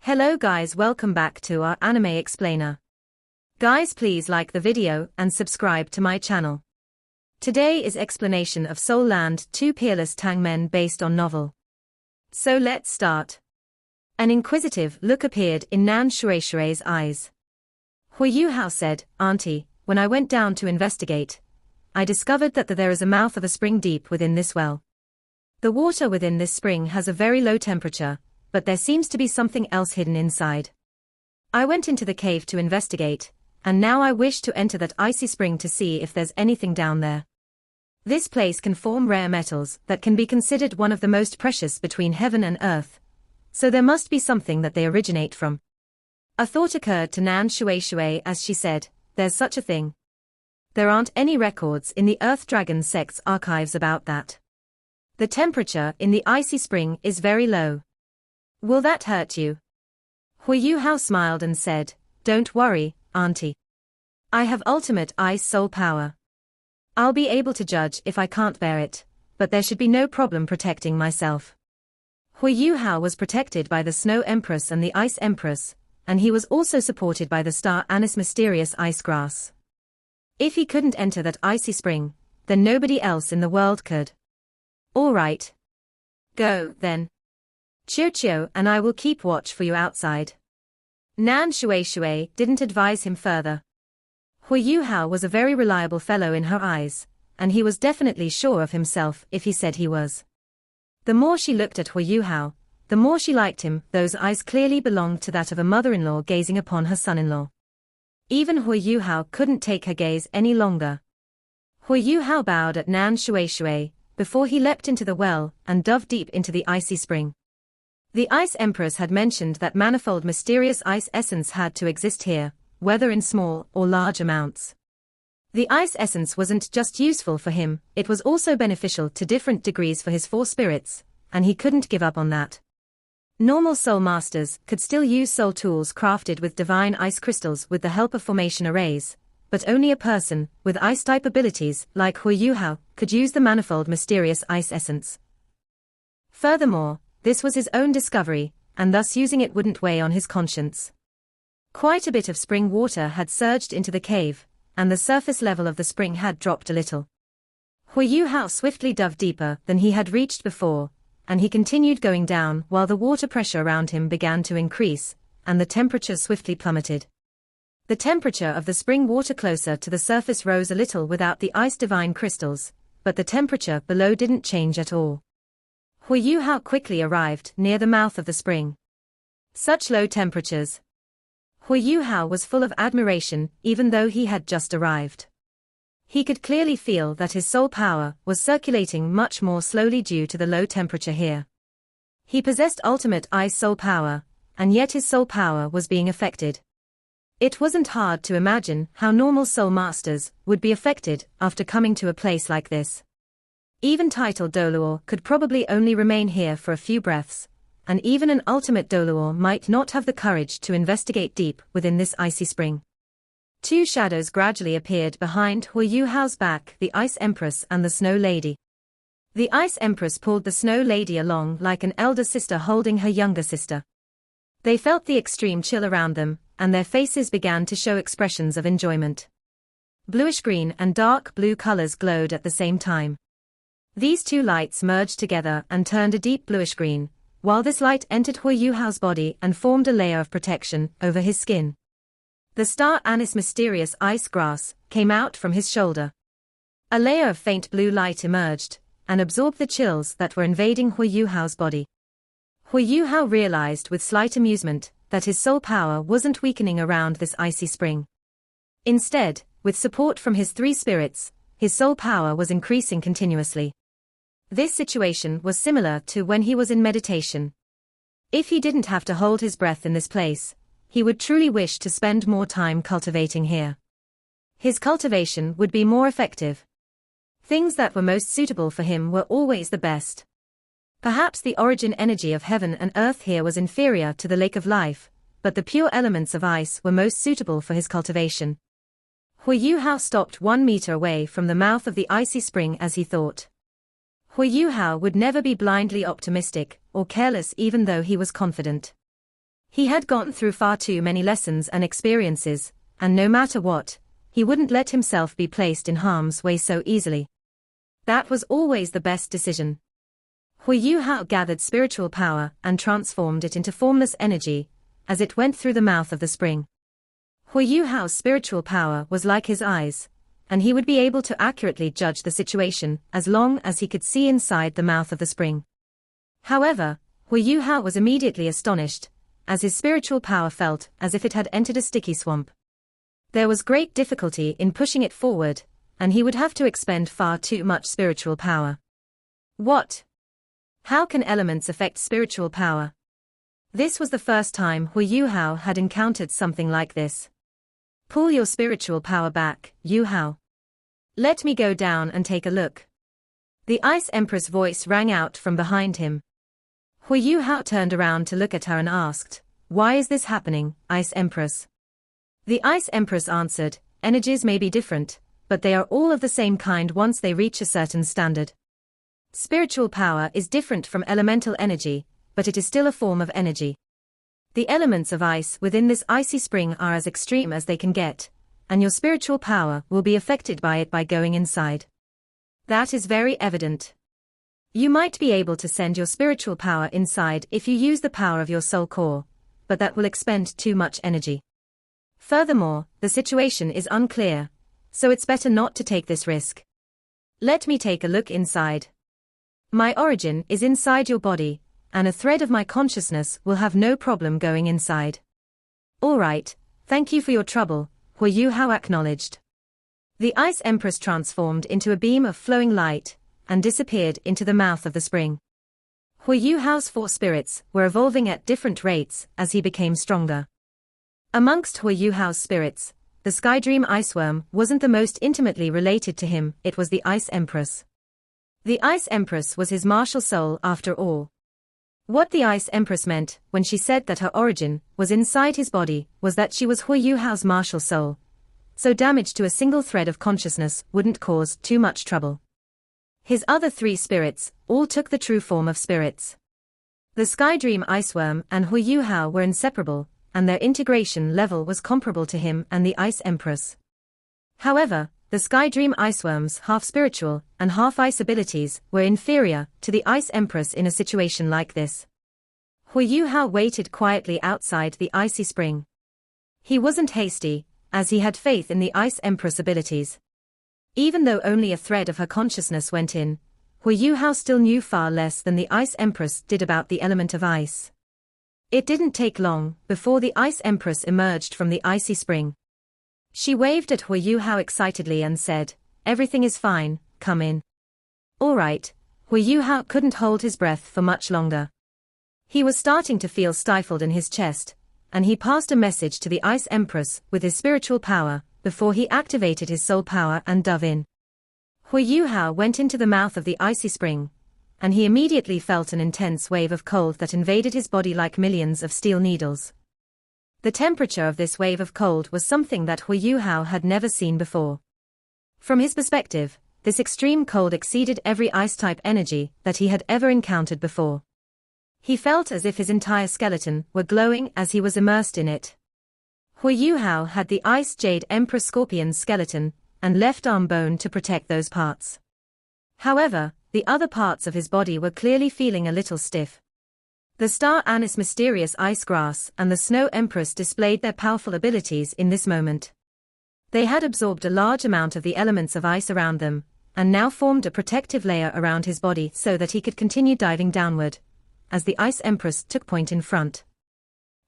Hello guys, welcome back to our anime explainer. Guys, please like the video and subscribe to my channel. Today is explanation of Soul Land 2 Peerless Tang Men based on novel. So let's start. An inquisitive look appeared in Nan Shueishue's eyes. Huo Yuhao said, "Auntie, when I went down to investigate, I discovered that there is a mouth of a spring deep within this well. The water within this spring has a very low temperature, but there seems to be something else hidden inside. I went into the cave to investigate, and now I wish to enter that icy spring to see if there's anything down there. This place can form rare metals that can be considered one of the most precious between heaven and earth, so there must be something that they originate from." A thought occurred to Nan Shueishue as she said, "There's such a thing. There aren't any records in the Earth Dragon sect's archives about that. The temperature in the icy spring is very low. Will that hurt you?" Huo Yuhao smiled and said, "Don't worry, Auntie. I have ultimate ice soul power. I'll be able to judge if I can't bear it, but there should be no problem protecting myself." Huo Yuhao was protected by the Snow Empress and the Ice Empress, and he was also supported by the Star Anise mysterious ice grass. If he couldn't enter that icy spring, then nobody else in the world could. "All right. Go, then. Chiu and I will keep watch for you outside." Nan Shueishue didn't advise him further. Huo Yuhao was a very reliable fellow in her eyes, and he was definitely sure of himself if he said he was. The more she looked at Huo Yuhao, the more she liked him. Those eyes clearly belonged to that of a mother-in-law gazing upon her son-in-law. Even Huo Yuhao couldn't take her gaze any longer. Huo Yuhao bowed at Nan Shueishue before he leapt into the well and dove deep into the icy spring. The Ice Empress had mentioned that manifold mysterious ice essence had to exist here, whether in small or large amounts. The ice essence wasn't just useful for him, it was also beneficial to different degrees for his 4 spirits, and he couldn't give up on that. Normal soul masters could still use soul tools crafted with divine ice crystals with the help of formation arrays, but only a person with ice-type abilities like Huo Yuhao could use the manifold mysterious ice essence. Furthermore, this was his own discovery, and thus using it wouldn't weigh on his conscience. Quite a bit of spring water had surged into the cave, and the surface level of the spring had dropped a little. Huo Yuhao swiftly dove deeper than he had reached before, and he continued going down while the water pressure around him began to increase, and the temperature swiftly plummeted. The temperature of the spring water closer to the surface rose a little without the ice divine crystals, but the temperature below didn't change at all. Huo Yuhao quickly arrived near the mouth of the spring. Such low temperatures. Huo Yuhao was full of admiration even though he had just arrived. He could clearly feel that his soul power was circulating much more slowly due to the low temperature here. He possessed ultimate ice soul power, and yet his soul power was being affected. It wasn't hard to imagine how normal soul masters would be affected after coming to a place like this. Even titled Doluor could probably only remain here for a few breaths, and even an ultimate Doluor might not have the courage to investigate deep within this icy spring. 2 shadows gradually appeared behind Huo Yuhao's back, the Ice Empress and the Snow Lady. The Ice Empress pulled the Snow Lady along like an elder sister holding her younger sister. They felt the extreme chill around them, and their faces began to show expressions of enjoyment. Bluish-green and dark blue colors glowed at the same time. These 2 lights merged together and turned a deep bluish-green, while this light entered Huo Yuhao's body and formed a layer of protection over his skin. The Star Anise mysterious ice grass came out from his shoulder. A layer of faint blue light emerged, and absorbed the chills that were invading Huo Yuhao's body. Huo Yuhao realized with slight amusement that his soul power wasn't weakening around this icy spring. Instead, with support from his 3 spirits, his soul power was increasing continuously. This situation was similar to when he was in meditation. If he didn't have to hold his breath in this place, he would truly wish to spend more time cultivating here. His cultivation would be more effective. Things that were most suitable for him were always the best. Perhaps the origin energy of heaven and earth here was inferior to the lake of life, but the pure elements of ice were most suitable for his cultivation. Huo Yuhao stopped 1 meter away from the mouth of the icy spring as he thought. Huo Yuhao would never be blindly optimistic or careless even though he was confident. He had gone through far too many lessons and experiences, and no matter what, he wouldn't let himself be placed in harm's way so easily. That was always the best decision. Huo Yuhao gathered spiritual power and transformed it into formless energy, as it went through the mouth of the spring. Huo Yuhao's spiritual power was like his eyes, and he would be able to accurately judge the situation as long as he could see inside the mouth of the spring. However, Huo Yuhao was immediately astonished, as his spiritual power felt as if it had entered a sticky swamp. There was great difficulty in pushing it forward, and he would have to expend far too much spiritual power. What? How can elements affect spiritual power? This was the first time Huo Yuhao had encountered something like this. Pull your spiritual power back, Yuhao. Let me go down and take a look. The Ice Empress' voice rang out from behind him. Huo Yuhao turned around to look at her and asked, "Why is this happening, Ice Empress?" The Ice Empress answered, "Energies may be different, but they are all of the same kind once they reach a certain standard. Spiritual power is different from elemental energy, but it is still a form of energy. The elements of ice within this icy spring are as extreme as they can get, and your spiritual power will be affected by it by going inside. That is very evident. You might be able to send your spiritual power inside if you use the power of your soul core, but that will expend too much energy. Furthermore, the situation is unclear, so it's better not to take this risk. Let me take a look inside. My origin is inside your body, and a thread of my consciousness will have no problem going inside." "All right, thank you for your trouble," Huo Yuhao acknowledged. The Ice Empress transformed into a beam of flowing light, and disappeared into the mouth of the spring. Huo Yuhao's 4 spirits were evolving at different rates as he became stronger. Amongst Huo Yuhao's spirits, the Skydream Iceworm wasn't the most intimately related to him, it was the Ice Empress. The Ice Empress was his martial soul after all. What the Ice Empress meant when she said that her origin was inside his body was that she was Huo Yuhao's martial soul, so damage to a single thread of consciousness wouldn't cause too much trouble. His other 3 spirits all took the true form of spirits. The Skydream Iceworm and Huo Yuhao were inseparable, and their integration level was comparable to him and the Ice Empress. However, the Skydream Iceworm's half-spiritual and half-ice abilities were inferior to the Ice Empress in a situation like this. Huo Yuhao waited quietly outside the icy spring. He wasn't hasty, as he had faith in the Ice Empress' abilities. Even though only a thread of her consciousness went in, Huo Yuhao still knew far less than the Ice Empress did about the element of ice. It didn't take long before the Ice Empress emerged from the icy spring. She waved at Huo Yuhao excitedly and said, "Everything is fine, come in." All right, Huo Yuhao couldn't hold his breath for much longer. He was starting to feel stifled in his chest, and he passed a message to the Ice Empress with his spiritual power before he activated his soul power and dove in. Huo Yuhao went into the mouth of the icy spring, and he immediately felt an intense wave of cold that invaded his body like millions of steel needles. The temperature of this wave of cold was something that Huo Yuhao had never seen before. From his perspective, this extreme cold exceeded every ice-type energy that he had ever encountered before. He felt as if his entire skeleton were glowing as he was immersed in it. Huo Yuhao had the Ice Jade Emperor Scorpion's skeleton and left arm bone to protect those parts. However, the other parts of his body were clearly feeling a little stiff. The Star Anise Mysterious Ice Grass and the Snow Empress displayed their powerful abilities in this moment. They had absorbed a large amount of the elements of ice around them, and now formed a protective layer around his body so that he could continue diving downward, as the Ice Empress took point in front.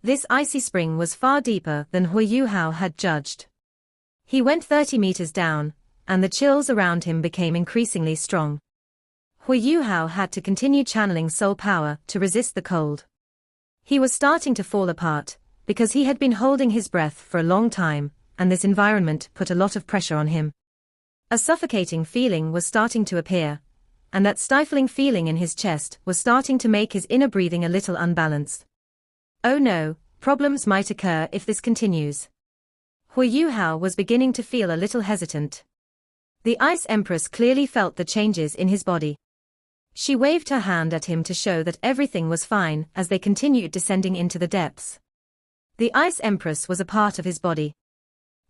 This icy spring was far deeper than Huo Yuhao had judged. He went 30 meters down, and the chills around him became increasingly strong. Huo Yuhao had to continue channeling soul power to resist the cold. He was starting to fall apart, because he had been holding his breath for a long time, and this environment put a lot of pressure on him. A suffocating feeling was starting to appear, and that stifling feeling in his chest was starting to make his inner breathing a little unbalanced. Oh no, problems might occur if this continues. Huo Yuhao was beginning to feel a little hesitant. The Ice Empress clearly felt the changes in his body. She waved her hand at him to show that everything was fine as they continued descending into the depths. The Ice Empress was a part of his body.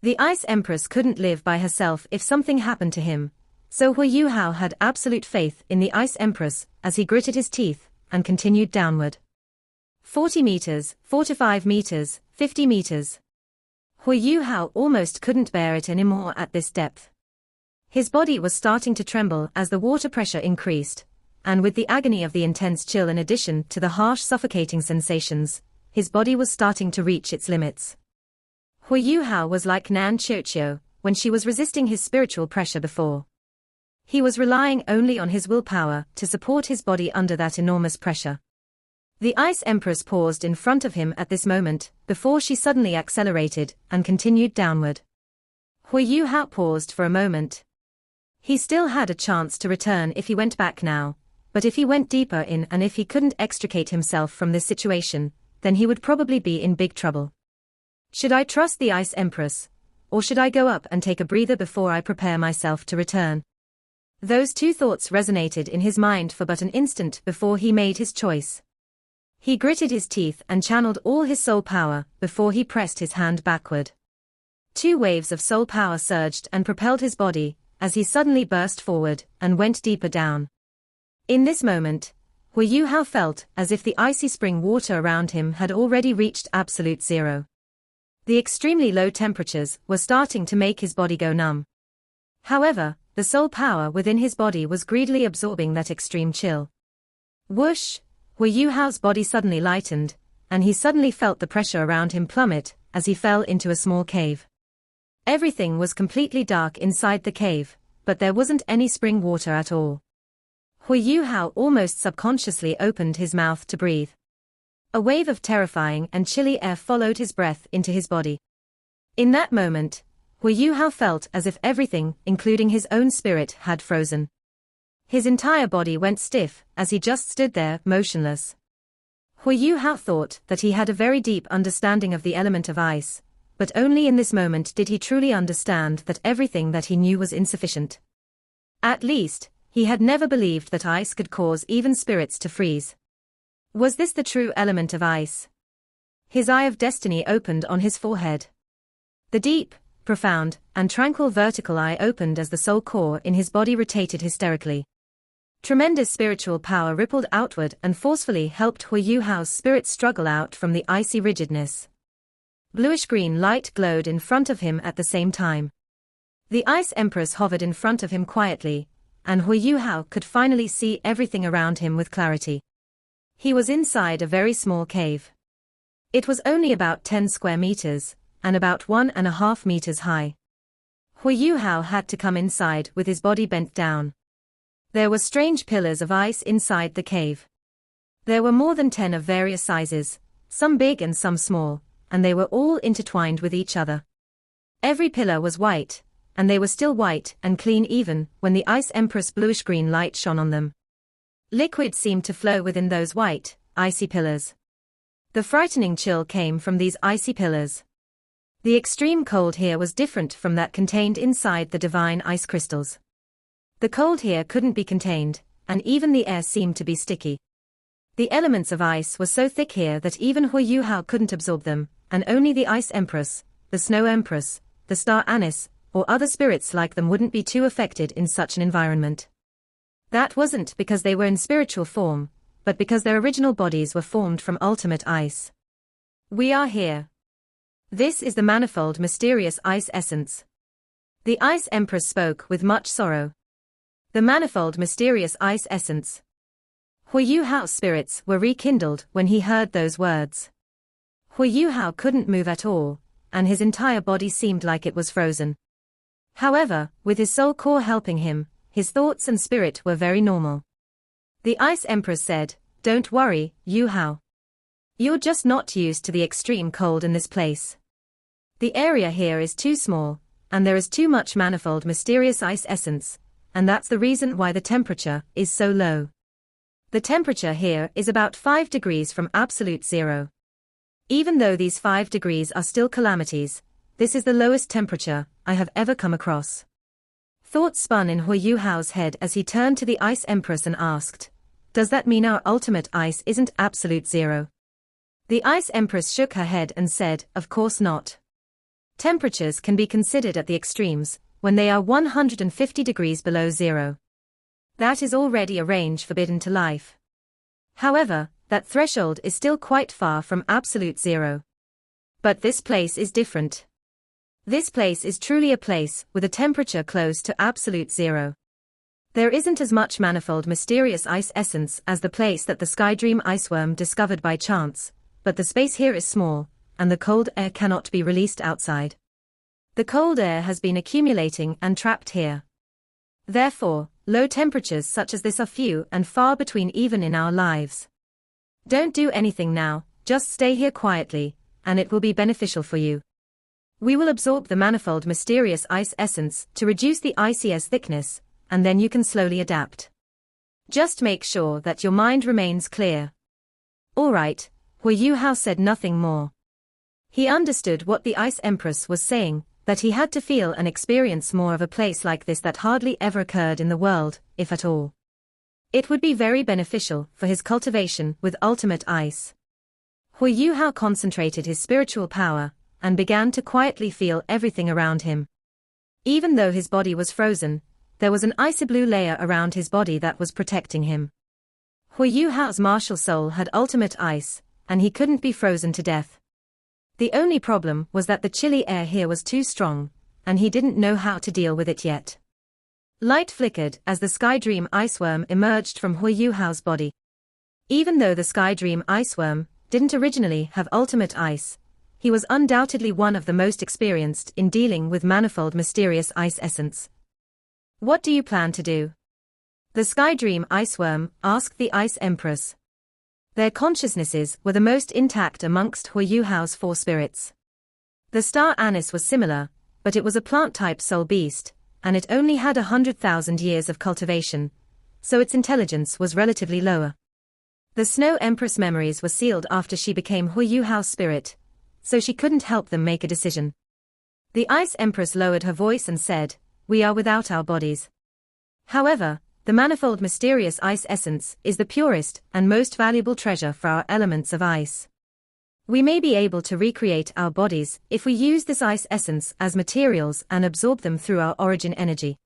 The Ice Empress couldn't live by herself if something happened to him, so Huo Yuhao had absolute faith in the Ice Empress as he gritted his teeth and continued downward. 40 meters, 45 meters, 50 meters. Huo Yuhao almost couldn't bear it anymore at this depth. His body was starting to tremble as the water pressure increased, and with the agony of the intense chill in addition to the harsh suffocating sensations, his body was starting to reach its limits. Huo Yuhao was like Nan Qiuqiu when she was resisting his spiritual pressure before. He was relying only on his willpower to support his body under that enormous pressure. The Ice Empress paused in front of him at this moment, before she suddenly accelerated and continued downward. Huo Yuhao paused for a moment. He still had a chance to return if he went back now, but if he went deeper in and if he couldn't extricate himself from this situation, then he would probably be in big trouble. Should I trust the Ice Empress, or should I go up and take a breather before I prepare myself to return? Those two thoughts resonated in his mind for but an instant before he made his choice. He gritted his teeth and channeled all his soul power before he pressed his hand backward. 2 waves of soul power surged and propelled his body as he suddenly burst forward and went deeper down. In this moment, Huo Yuhao felt as if the icy spring water around him had already reached absolute zero. The extremely low temperatures were starting to make his body go numb. However, the soul power within his body was greedily absorbing that extreme chill. Whoosh! Huo Yuhao's body suddenly lightened, and he suddenly felt the pressure around him plummet as he fell into a small cave. Everything was completely dark inside the cave, but there wasn't any spring water at all. Huo Yuhao almost subconsciously opened his mouth to breathe. A wave of terrifying and chilly air followed his breath into his body. In that moment, Huo Yuhao felt as if everything, including his own spirit, had frozen. His entire body went stiff as he just stood there, motionless. Huo Yuhao thought that he had a very deep understanding of the element of ice, but only in this moment did he truly understand that everything that he knew was insufficient. At least, he had never believed that ice could cause even spirits to freeze. Was this the true element of ice? His eye of destiny opened on his forehead. The deep, profound, and tranquil vertical eye opened as the soul core in his body rotated hysterically. Tremendous spiritual power rippled outward and forcefully helped Huo Yuhao's spirit struggle out from the icy rigidness. Bluish-green light glowed in front of him at the same time. The Ice Empress hovered in front of him quietly, and Huo Yuhao could finally see everything around him with clarity. He was inside a very small cave. It was only about 10 square meters, and about 1.5 meters high. Huo Yuhao had to come inside with his body bent down. There were strange pillars of ice inside the cave. There were more than 10 of various sizes, some big and some small, and they were all intertwined with each other. Every pillar was white, and they were still white and clean even when the Ice Empress bluish-green light shone on them. Liquid seemed to flow within those white, icy pillars. The frightening chill came from these icy pillars. The extreme cold here was different from that contained inside the divine ice crystals. The cold here couldn't be contained, and even the air seemed to be sticky. The elements of ice were so thick here that even Huo Yuhao couldn't absorb them, and only the Ice Empress, the Snow Empress, the Star Anise, or other spirits like them wouldn't be too affected in such an environment. That wasn't because they were in spiritual form, but because their original bodies were formed from ultimate ice. We are here. This is the manifold mysterious ice essence. The Ice Empress spoke with much sorrow. The manifold mysterious ice essence. Huo Yuhao's spirits were rekindled when he heard those words. Huo Yuhao couldn't move at all, and his entire body seemed like it was frozen. However, with his soul core helping him, his thoughts and spirit were very normal. The Ice Empress said, "Don't worry, Yuhao. You're just not used to the extreme cold in this place. The area here is too small, and there is too much manifold mysterious ice essence, and that's the reason why the temperature is so low. The temperature here is about 5 degrees from absolute zero. Even though these 5 degrees are still calamities, this is the lowest temperature I have ever come across." Thoughts spun in Huo Yuhao's head as he turned to the Ice Empress and asked, "Does that mean our ultimate ice isn't absolute zero?" The Ice Empress shook her head and said, of course not. Temperatures can be considered at the extremes, when they are 150 degrees below zero. That is already a range forbidden to life. However, that threshold is still quite far from absolute zero. But this place is different. This place is truly a place with a temperature close to absolute zero. There isn't as much manifold mysterious ice essence as the place that the Skydream iceworm discovered by chance, but the space here is small, and the cold air cannot be released outside. The cold air has been accumulating and trapped here. Therefore, low temperatures such as this are few and far between even in our lives. Don't do anything now, just stay here quietly, and it will be beneficial for you. We will absorb the manifold mysterious ice essence to reduce the icy air's thickness, and then you can slowly adapt. Just make sure that your mind remains clear. All right, Huo Yuhao said nothing more. He understood what the Ice Empress was saying, that he had to feel and experience more of a place like this that hardly ever occurred in the world, if at all. It would be very beneficial for his cultivation with ultimate ice. Huo Yuhao concentrated his spiritual power, and began to quietly feel everything around him. Even though his body was frozen, there was an icy blue layer around his body that was protecting him. Huo Yuhao's martial soul had ultimate ice, and he couldn't be frozen to death. The only problem was that the chilly air here was too strong, and he didn't know how to deal with it yet. Light flickered as the Skydream iceworm emerged from Huo Yuhao's body. Even though the Skydream iceworm didn't originally have ultimate ice, he was undoubtedly one of the most experienced in dealing with manifold mysterious ice essence. What do you plan to do? The Skydream iceworm asked the Ice Empress. Their consciousnesses were the most intact amongst Huo Yuhao's four spirits. The star anise was similar, but it was a plant-type soul beast, and it only had 100,000 years of cultivation, so its intelligence was relatively lower. The Snow Empress memories were sealed after she became Huo Yuhao's spirit, so she couldn't help them make a decision. The Ice Empress lowered her voice and said, "We are without our bodies. However, the manifold mysterious ice essence is the purest and most valuable treasure for our elements of ice. We may be able to recreate our bodies if we use this ice essence as materials and absorb them through our origin energy.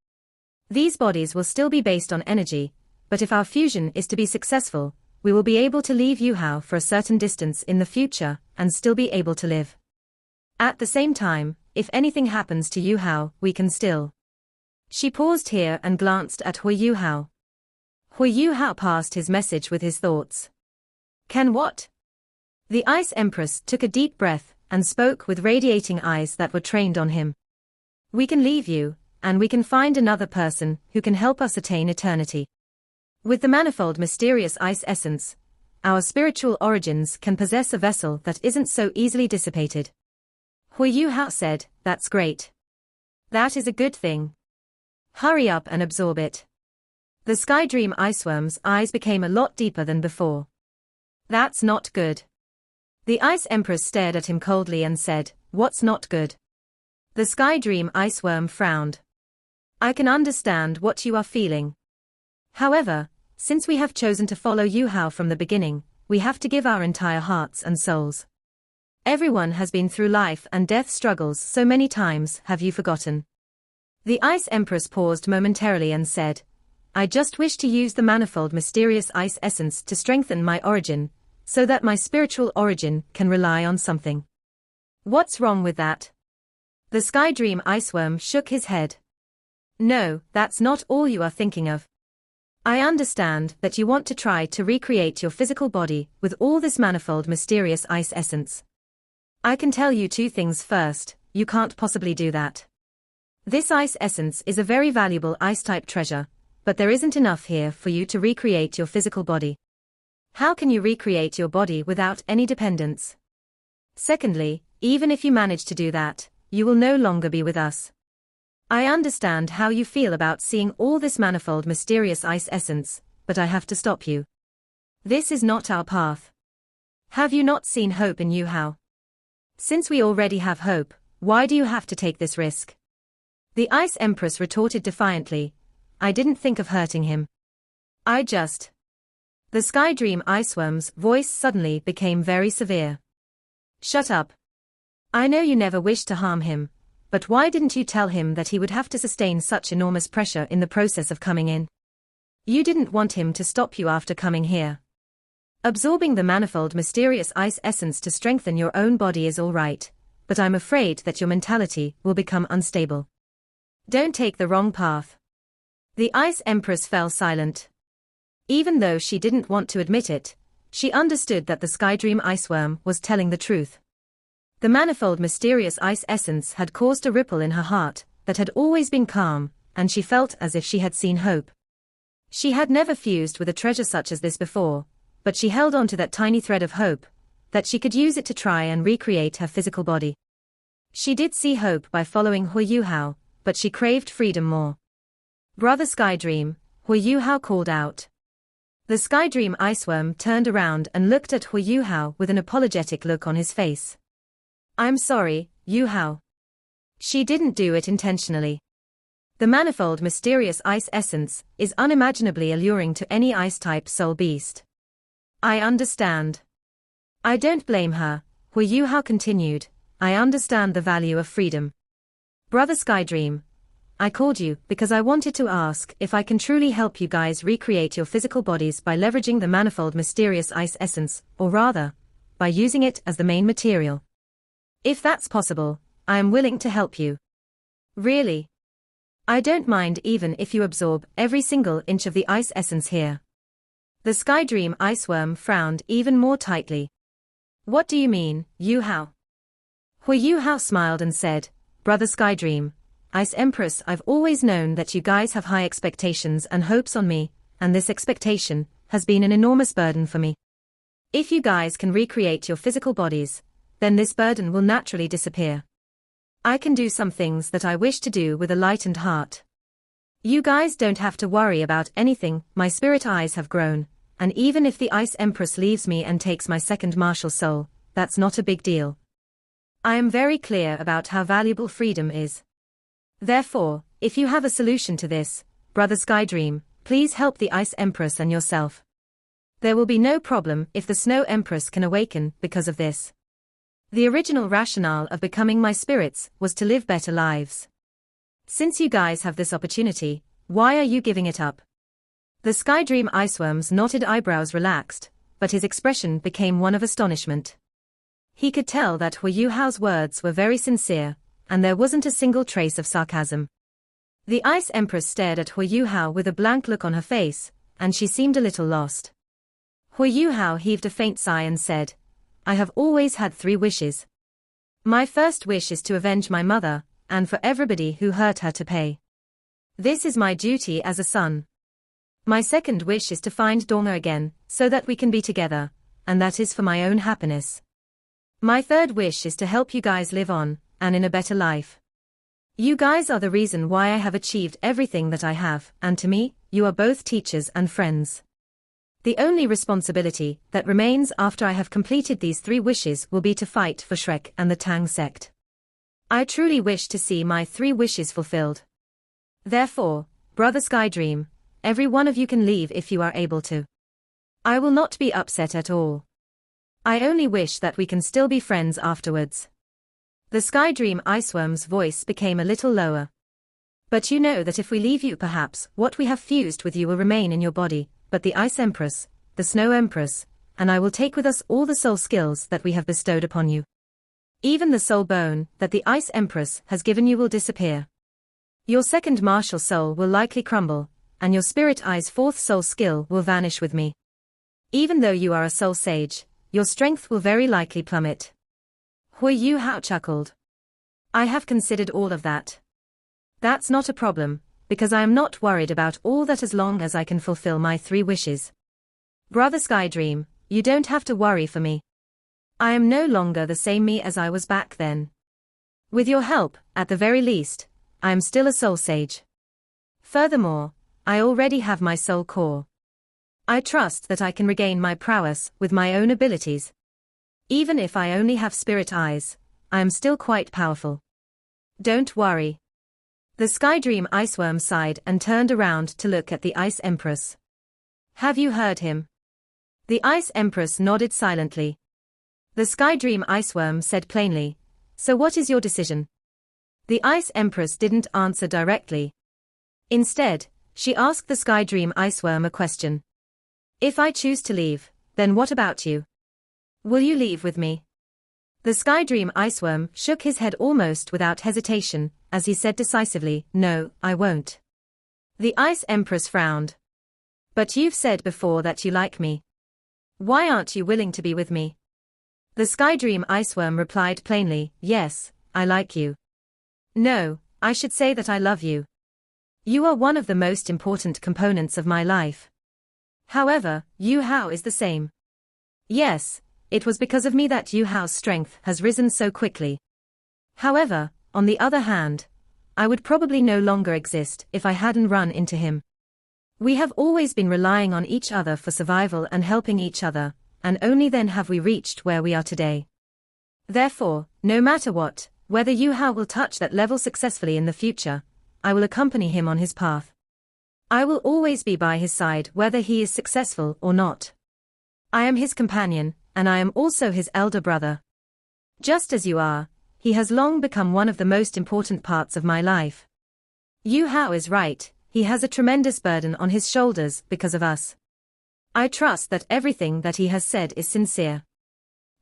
These bodies will still be based on energy, but if our fusion is to be successful, we will be able to leave Yuhao for a certain distance in the future and still be able to live. At the same time, if anything happens to Yuhao, we can still." She paused here and glanced at Huo Yuhao. Huo Yuhao passed his message with his thoughts. "Can what?" The Ice Empress took a deep breath and spoke with radiating eyes that were trained on him. "We can leave you, and we can find another person who can help us attain eternity. With the manifold mysterious ice essence, our spiritual origins can possess a vessel that isn't so easily dissipated." Huo Yuhao said, "That's great. That is a good thing. Hurry up and absorb it." The Skydream iceworm's eyes became a lot deeper than before. "That's not good." The Ice Empress stared at him coldly and said, "What's not good?" The Skydream iceworm frowned. "I can understand what you are feeling. However, since we have chosen to follow Yuhao from the beginning, we have to give our entire hearts and souls. Everyone has been through life and death struggles so many times, have you forgotten?" The Ice Empress paused momentarily and said, "I just wish to use the manifold mysterious ice essence to strengthen my origin, so that my spiritual origin can rely on something." "What's wrong with that?" The Skydream iceworm shook his head. "No, that's not all you are thinking of. I understand that you want to try to recreate your physical body with all this manifold mysterious ice essence. I can tell you two things first, you can't possibly do that. This ice essence is a very valuable ice-type treasure, but there isn't enough here for you to recreate your physical body. How can you recreate your body without any dependence? Secondly, even if you manage to do that, you will no longer be with us. I understand how you feel about seeing all this manifold mysterious ice essence, but I have to stop you. This is not our path. Have you not seen hope in Yuhao? Since we already have hope, why do you have to take this risk?" The Ice Empress retorted defiantly, "I didn't think of hurting him. I just..." The Sky Dream Iceworm's voice suddenly became very severe. Shut up. I know you never wished to harm him, but why didn't you tell him that he would have to sustain such enormous pressure in the process of coming in? You didn't want him to stop you after coming here. Absorbing the manifold mysterious ice essence to strengthen your own body is all right, but I'm afraid that your mentality will become unstable. Don't take the wrong path. The Ice Empress fell silent. Even though she didn't want to admit it, she understood that the Sky Dream Iceworm was telling the truth. The manifold mysterious ice essence had caused a ripple in her heart that had always been calm, and she felt as if she had seen hope. She had never fused with a treasure such as this before, but she held on to that tiny thread of hope, that she could use it to try and recreate her physical body. She did see hope by following Huo Yuhao, but she craved freedom more. Brother Sky Dream, Huo Yuhao called out. The Sky Dream Iceworm turned around and looked at Huo Yuhao with an apologetic look on his face. I'm sorry, Yuhao. She didn't do it intentionally. The manifold mysterious ice essence is unimaginably alluring to any ice-type soul beast. I understand. I don't blame her, Huo Yuhao continued. I understand the value of freedom. Brother Sky Dream, I called you because I wanted to ask if I can truly help you guys recreate your physical bodies by leveraging the manifold mysterious ice essence, or rather, by using it as the main material. If that's possible, I am willing to help you. Really? I don't mind even if you absorb every single inch of the ice essence here. The Sky Dream Iceworm frowned even more tightly. What do you mean, Yuhao? Huo Yuhao smiled and said, Brother Sky Dream, Ice Empress, I've always known that you guys have high expectations and hopes on me, and this expectation has been an enormous burden for me. If you guys can recreate your physical bodies, then this burden will naturally disappear. I can do some things that I wish to do with a lightened heart. You guys don't have to worry about anything. My spirit eyes have grown, and even if the Ice Empress leaves me and takes my second martial soul, that's not a big deal. I am very clear about how valuable freedom is. Therefore, if you have a solution to this, Brother Sky Dream, please help the Ice Empress and yourself. There will be no problem if the Snow Empress can awaken because of this. The original rationale of becoming my spirits was to live better lives. Since you guys have this opportunity, why are you giving it up? The Sky Dream Iceworm's knotted eyebrows relaxed, but his expression became one of astonishment. He could tell that Huo Yuhao's words were very sincere, and there wasn't a single trace of sarcasm. The Ice Empress stared at Huo Yuhao with a blank look on her face, and she seemed a little lost. Huo Yuhao heaved a faint sigh and said, I have always had 3 wishes. My first wish is to avenge my mother, and for everybody who hurt her to pay. This is my duty as a son. My second wish is to find Donna again, so that we can be together, and that is for my own happiness. My third wish is to help you guys live on, and in a better life. You guys are the reason why I have achieved everything that I have, and to me, you are both teachers and friends. The only responsibility that remains after I have completed these 3 wishes will be to fight for Shrek and the Tang sect. I truly wish to see my 3 wishes fulfilled. Therefore, Brother Sky Dream, every one of you can leave if you are able to. I will not be upset at all. I only wish that we can still be friends afterwards. The Sky Dream Iceworm's voice became a little lower. But you know that if we leave you, perhaps what we have fused with you will remain in your body, but the Ice Empress, the Snow Empress, and I will take with us all the soul skills that we have bestowed upon you. Even the soul bone that the Ice Empress has given you will disappear. Your second martial soul will likely crumble, and your Spirit Eye's 4th soul skill will vanish with me. Even though you are a soul sage, your strength will very likely plummet. Huo Yuhao chuckled. I have considered all of that. That's not a problem, because I am not worried about all that as long as I can fulfill my 3 wishes. Brother Sky Dream, you don't have to worry for me. I am no longer the same me as I was back then. With your help, at the very least, I am still a soul sage. Furthermore, I already have my soul core. I trust that I can regain my prowess with my own abilities. Even if I only have spirit eyes, I am still quite powerful. Don't worry. The Sky Dream Iceworm sighed and turned around to look at the Ice Empress. Have you heard him? The Ice Empress nodded silently. The Sky Dream Iceworm said plainly, "So what is your decision?" The Ice Empress didn't answer directly. Instead, she asked the Sky Dream Iceworm a question. "If I choose to leave, then what about you? Will you leave with me?" The Sky Dream Iceworm shook his head almost without hesitation, as he said decisively, "No, I won't." The Ice Empress frowned. "But you've said before that you like me. Why aren't you willing to be with me?" The Sky Dream Iceworm replied plainly, "Yes, I like you. No, I should say that I love you. You are one of the most important components of my life. However, Yuhao is the same. Yes, it was because of me that Yuhao's strength has risen so quickly. However, on the other hand, I would probably no longer exist if I hadn't run into him. We have always been relying on each other for survival and helping each other, and only then have we reached where we are today. Therefore, no matter what, whether Yuhao will touch that level successfully in the future, I will accompany him on his path. I will always be by his side whether he is successful or not. I am his companion, and I am also his elder brother. Just as you are, he has long become one of the most important parts of my life. Yuhao is right, he has a tremendous burden on his shoulders because of us. I trust that everything that he has said is sincere.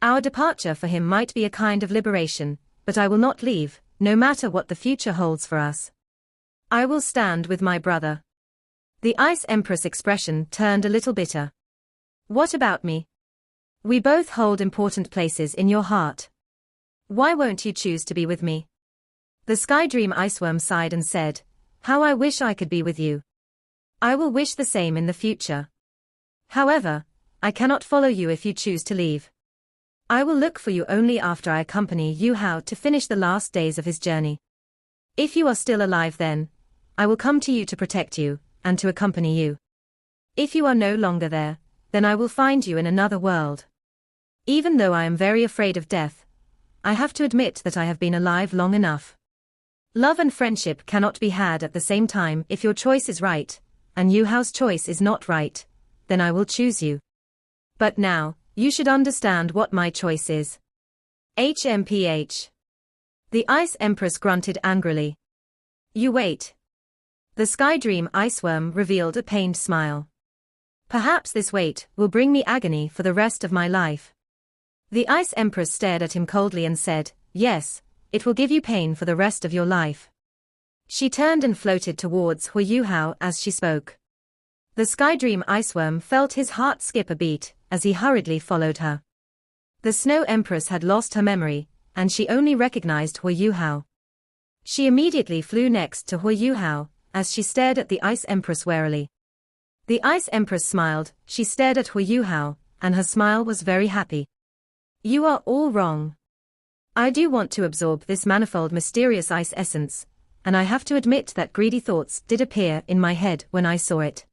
Our departure for him might be a kind of liberation, but I will not leave, no matter what the future holds for us. I will stand with my brother." The Ice Empress expression turned a little bitter. "What about me? We both hold important places in your heart. Why won't you choose to be with me?" The Sky Dream Iceworm sighed and said, "How I wish I could be with you. I will wish the same in the future. However, I cannot follow you if you choose to leave. I will look for you only after I accompany Yuhao to finish the last days of his journey. If you are still alive then, I will come to you to protect you, and to accompany you. If you are no longer there, then I will find you in another world. Even though I am very afraid of death, I have to admit that I have been alive long enough. Love and friendship cannot be had at the same time. If your choice is right, and Yuhao's choice is not right, then I will choose you. But now, you should understand what my choice is." HMPH. The Ice Empress grunted angrily. "You wait." The Sky Dream Iceworm revealed a pained smile. "Perhaps this wait will bring me agony for the rest of my life." The Ice Empress stared at him coldly and said, "Yes, it will give you pain for the rest of your life." She turned and floated towards Huo Yuhao as she spoke. The Sky Dream Iceworm felt his heart skip a beat as he hurriedly followed her. The Snow Empress had lost her memory, and she only recognized Huo Yuhao. She immediately flew next to Huo Yuhao, as she stared at the Ice Empress warily. The Ice Empress smiled, she stared at Huo Yuhao, and her smile was very happy. "You are all wrong. I do want to absorb this manifold mysterious ice essence, and I have to admit that greedy thoughts did appear in my head when I saw it.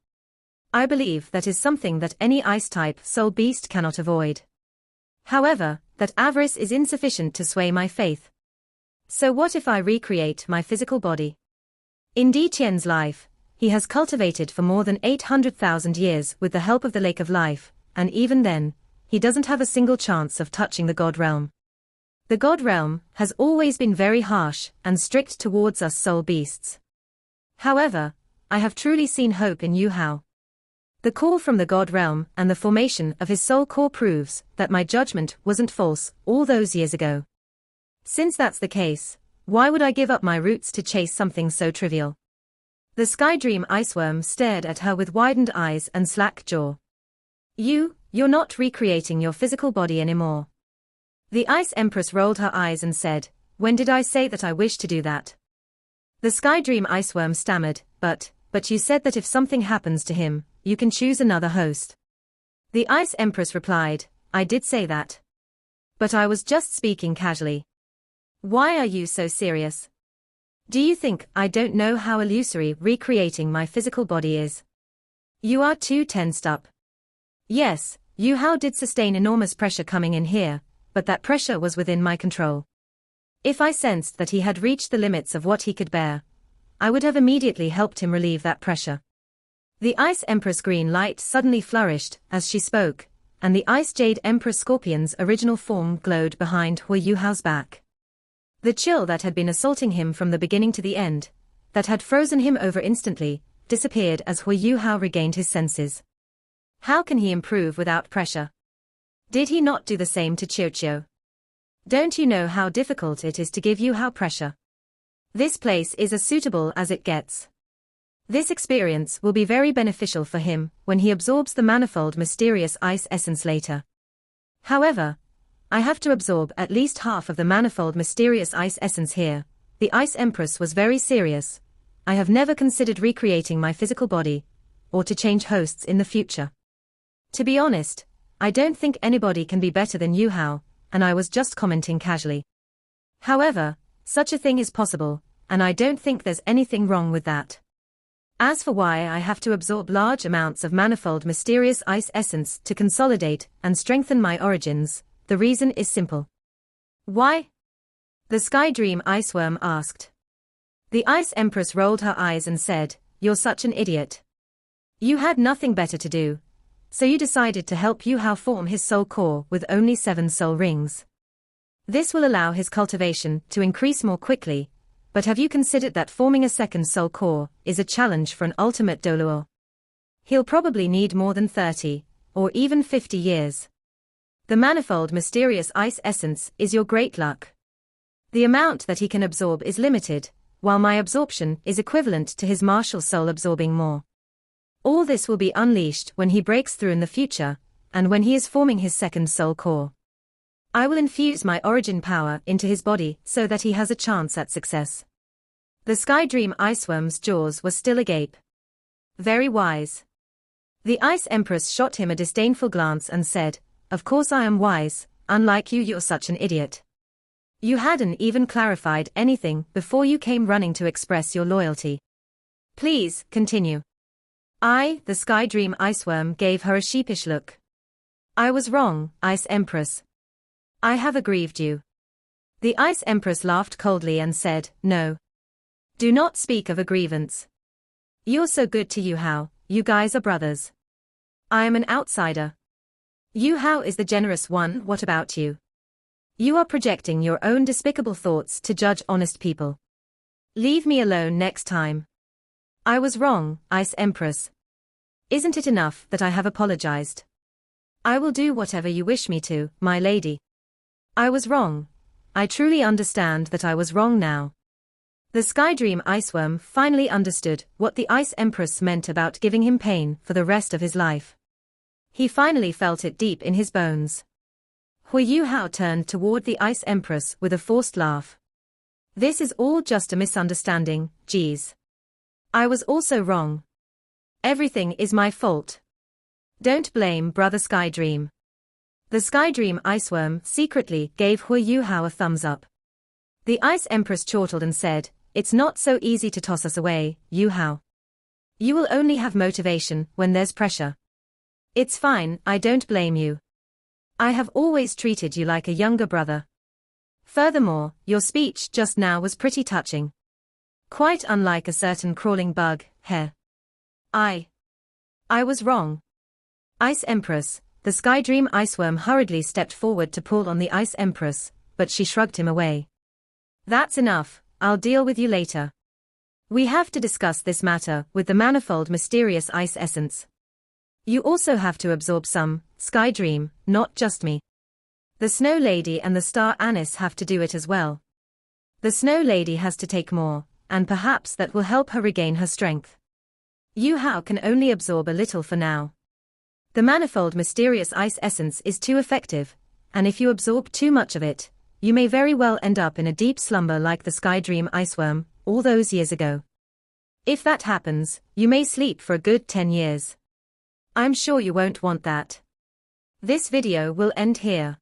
I believe that is something that any ice-type soul beast cannot avoid. However, that avarice is insufficient to sway my faith. So what if I recreate my physical body? In Di Qian's life, he has cultivated for more than 800,000 years with the help of the Lake of Life, and even then, he doesn't have a single chance of touching the God Realm. The God Realm has always been very harsh and strict towards us soul beasts. However, I have truly seen hope in Yuhao. The call from the God Realm and the formation of his soul core proves that my judgment wasn't false all those years ago. Since that's the case, why would I give up my roots to chase something so trivial?" The Sky Dream Iceworm stared at her with widened eyes and slack jaw. You're not recreating your physical body anymore." The Ice Empress rolled her eyes and said, "When did I say that I wish to do that?" The Sky Dream Iceworm stammered, but you said that if something happens to him, you can choose another host." The Ice Empress replied, "I did say that. But I was just speaking casually. Why are you so serious? Do you think I don't know how illusory recreating my physical body is? You are too tensed up. Yes, Yuhao did sustain enormous pressure coming in here, but that pressure was within my control. If I sensed that he had reached the limits of what he could bear, I would have immediately helped him relieve that pressure." The Ice Empress' green light suddenly flourished as she spoke, and the Ice Jade Empress Scorpion's original form glowed behind Huo Yuhao's back. The chill that had been assaulting him from the beginning to the end, that had frozen him over instantly, disappeared as Huo Yuhao regained his senses. How can he improve without pressure? Did he not do the same to Qiuqiu? Don't you know how difficult it is to give Yuhao pressure? This place is as suitable as it gets. This experience will be very beneficial for him when he absorbs the manifold mysterious ice essence later. However, I have to absorb at least half of the manifold mysterious ice essence here. The Ice Empress was very serious. I have never considered recreating my physical body, or to change hosts in the future. To be honest, I don't think anybody can be better than Yuhao, and I was just commenting casually. However, such a thing is possible, and I don't think there's anything wrong with that. As for why I have to absorb large amounts of manifold mysterious ice essence to consolidate and strengthen my origins, the reason is simple. Why? The Sky Dream Iceworm asked. The Ice Empress rolled her eyes and said, "You're such an idiot. You had nothing better to do, so you decided to help Yuhao form his soul core with only 7 soul rings. This will allow his cultivation to increase more quickly, but have you considered that forming a second soul core is a challenge for an ultimate Doluo? He'll probably need more than 30, or even 50 years. The manifold mysterious ice essence is your great luck. The amount that he can absorb is limited, while my absorption is equivalent to his martial soul absorbing more. All this will be unleashed when he breaks through in the future, and when he is forming his second soul core. I will infuse my origin power into his body so that he has a chance at success." The Sky Dream Iceworm's jaws were still agape. Very wise. The Ice Empress shot him a disdainful glance and said, "Of course I am wise, unlike you, you're such an idiot. You hadn't even clarified anything before you came running to express your loyalty. Please, continue." The Sky Dream Iceworm gave her a sheepish look. "I was wrong, Ice Empress. I have aggrieved you." The Ice Empress laughed coldly and said, "No. Do not speak of a grievance. You're so good to Yuhao, you guys are brothers. I am an outsider. Yuhao is the generous one, what about you? You are projecting your own despicable thoughts to judge honest people. Leave me alone next time." "I was wrong, Ice Empress. Isn't it enough that I have apologized? I will do whatever you wish me to, my lady. I was wrong. I truly understand that I was wrong now." The Sky Dream Iceworm finally understood what the Ice Empress meant about giving him pain for the rest of his life. He finally felt it deep in his bones. Huo Yuhao turned toward the Ice Empress with a forced laugh. "This is all just a misunderstanding, geez. I was also wrong. Everything is my fault. Don't blame Brother Sky Dream." The Sky Dream Iceworm secretly gave Huo Yuhao a thumbs up. The Ice Empress chortled and said, "It's not so easy to toss us away, Yuhao. You will only have motivation when there's pressure. It's fine, I don't blame you. I have always treated you like a younger brother. Furthermore, your speech just now was pretty touching. Quite unlike a certain crawling bug, heh. I was wrong." Ice Empress, the Sky Dream Iceworm hurriedly stepped forward to pull on the Ice Empress, but she shrugged him away. "That's enough, I'll deal with you later. We have to discuss this matter with the manifold mysterious ice essence. You also have to absorb some, Sky Dream, not just me. The Snow Lady and the Star Anise have to do it as well. The Snow Lady has to take more, and perhaps that will help her regain her strength. Yuhao can only absorb a little for now. The manifold mysterious ice essence is too effective, and if you absorb too much of it, you may very well end up in a deep slumber like the Sky Dream Iceworm, all those years ago. If that happens, you may sleep for a good 10 years. I'm sure you won't want that." This video will end here.